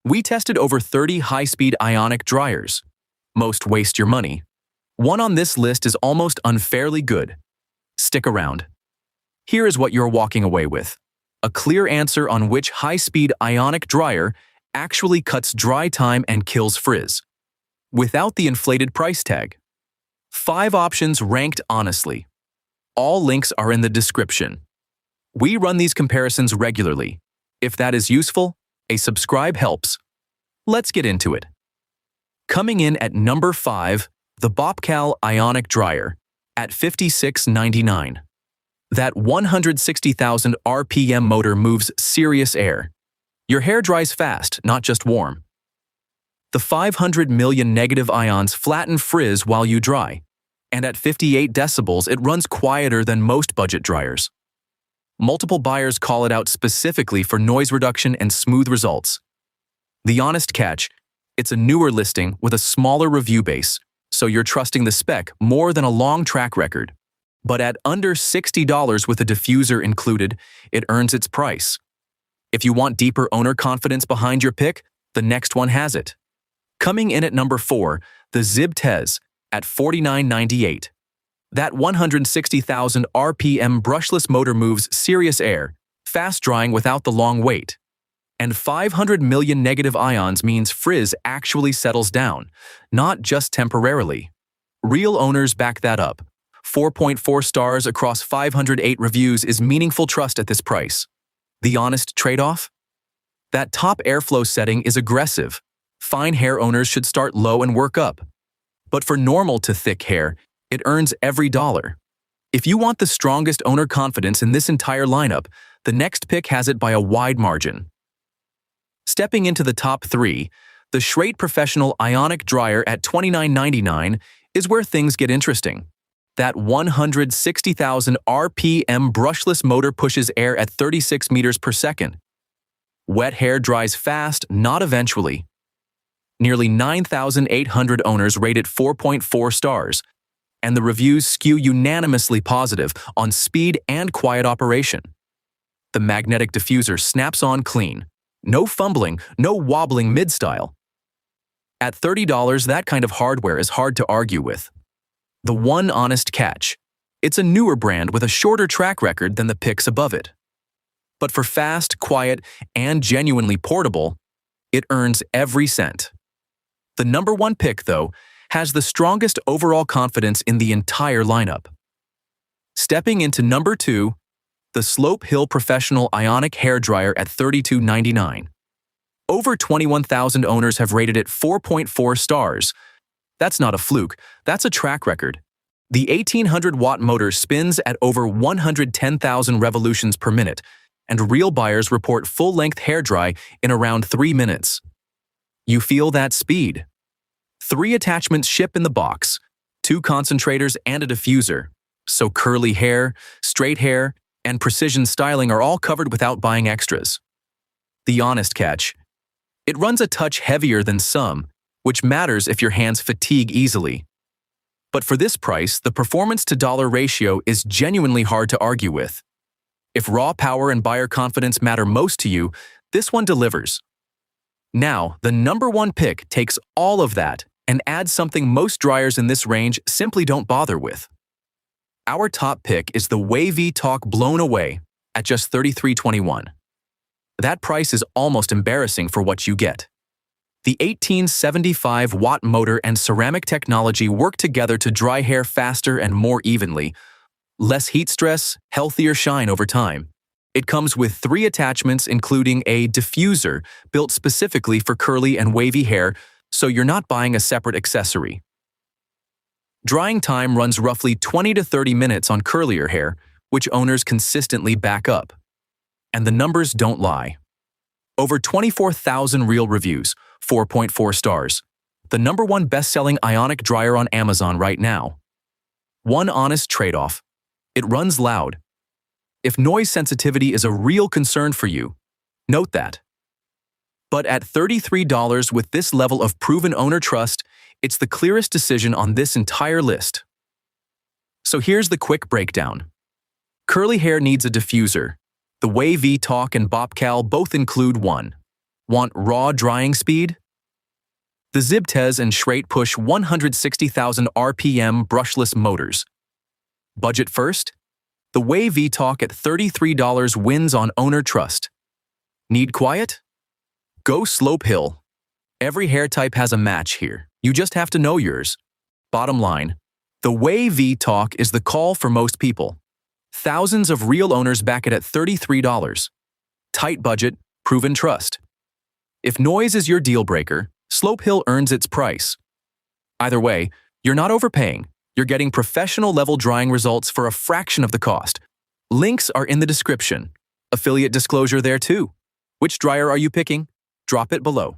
We tested over 30 high-speed Ionic dryers. Most waste your money. One on this list is almost unfairly good. Stick around. Here is what you're walking away with. A clear answer on which high-speed Ionic dryer actually cuts dry time and kills frizz, without the inflated price tag. 5 options ranked honestly. All links are in the description. We run these comparisons regularly. If that is useful, a subscribe helps. Let's get into it. Coming in at number 5, the Bobcal Ionic dryer at $56.99. That 160,000 RPM motor moves serious air. Your hair dries fast, not just warm. The 500 million negative ions flatten frizz while you dry, and at 58 decibels it runs quieter than most budget dryers. Multiple buyers call it out specifically for noise reduction and smooth results. The honest catch, it's a newer listing with a smaller review base, so you're trusting the spec more than a long track record. But at under $60 with a diffuser included, it earns its price. If you want deeper owner confidence behind your pick, the next one has it. Coming in at number 4, the Zib-Tez at $49.98. That 160,000 RPM brushless motor moves serious air, fast drying without the long wait. And 500 million negative ions means frizz actually settles down, not just temporarily. Real owners back that up. 4.4 stars across 508 reviews is meaningful trust at this price. The honest trade-off? That top airflow setting is aggressive. Fine hair owners should start low and work up. But for normal to thick hair, it earns every dollar. If you want the strongest owner confidence in this entire lineup, the next pick has it by a wide margin. Stepping into the top 3, the Shrate Professional Ionic dryer at $29.99 is where things get interesting. That 160,000 RPM brushless motor pushes air at 36 meters per second. Wet hair dries fast, not eventually. Nearly 9,800 owners rate it 4.4 stars, and the reviews skew unanimously positive on speed and quiet operation. The magnetic diffuser snaps on clean. No fumbling, no wobbling mid-style. At $30, that kind of hardware is hard to argue with. The one honest catch, it's a newer brand with a shorter track record than the picks above it. But for fast, quiet, and genuinely portable, it earns every cent. The number 1 pick, though, has the strongest overall confidence in the entire lineup. Stepping into number 2, the Slope Hill Professional Ionic hairdryer at $32.99. Over 21,000 owners have rated it 4.4 stars. That's not a fluke, that's a track record. The 1800-watt motor spins at over 110,000 revolutions per minute, and real buyers report full-length hairdry in around 3 minutes. You feel that speed? 3 attachments ship in the box, 2 concentrators and a diffuser, so curly hair, straight hair, and precision styling are all covered without buying extras. The honest catch, it runs a touch heavier than some, which matters if your hands fatigue easily. But for this price, the performance-to-dollar ratio is genuinely hard to argue with. If raw power and buyer confidence matter most to you, this one delivers. Now, the number 1 pick takes all of that and adds something most dryers in this range simply don't bother with. Our top pick is the Wavy Talk Blown Away at just $33.21. That price is almost embarrassing for what you get. The 1875-watt motor and ceramic technology work together to dry hair faster and more evenly. Less heat stress, healthier shine over time. It comes with 3 attachments including a diffuser built specifically for curly and wavy hair, so you're not buying a separate accessory. Drying time runs roughly 20 to 30 minutes on curlier hair, which owners consistently back up. And the numbers don't lie. Over 24,000 real reviews, 4.4 stars. The number 1 best-selling Ionic dryer on Amazon right now. One honest trade-off. It runs loud. If noise sensitivity is a real concern for you, note that. But at $33 with this level of proven owner trust, it's the clearest decision on this entire list. So here's the quick breakdown. Curly hair needs a diffuser. The Wavy Talk and Bobcal both include one. Want raw drying speed? The Zib-Tez and Shrate push 160,000 RPM brushless motors. Budget first? The Wavy talk at $33 wins on owner trust. Need quiet? Go slope hill. Every hair type has a match here. You just have to know yours. Bottom line, the Wavy talk is the call for most people. Thousands of real owners back it at $33. Tight budget, proven trust. If noise is your deal breaker, Slope Hill earns its price. Either way, you're not overpaying. You're getting professional level drying results for a fraction of the cost. Links are in the description. Affiliate disclosure there too. Which dryer are you picking? Drop it below.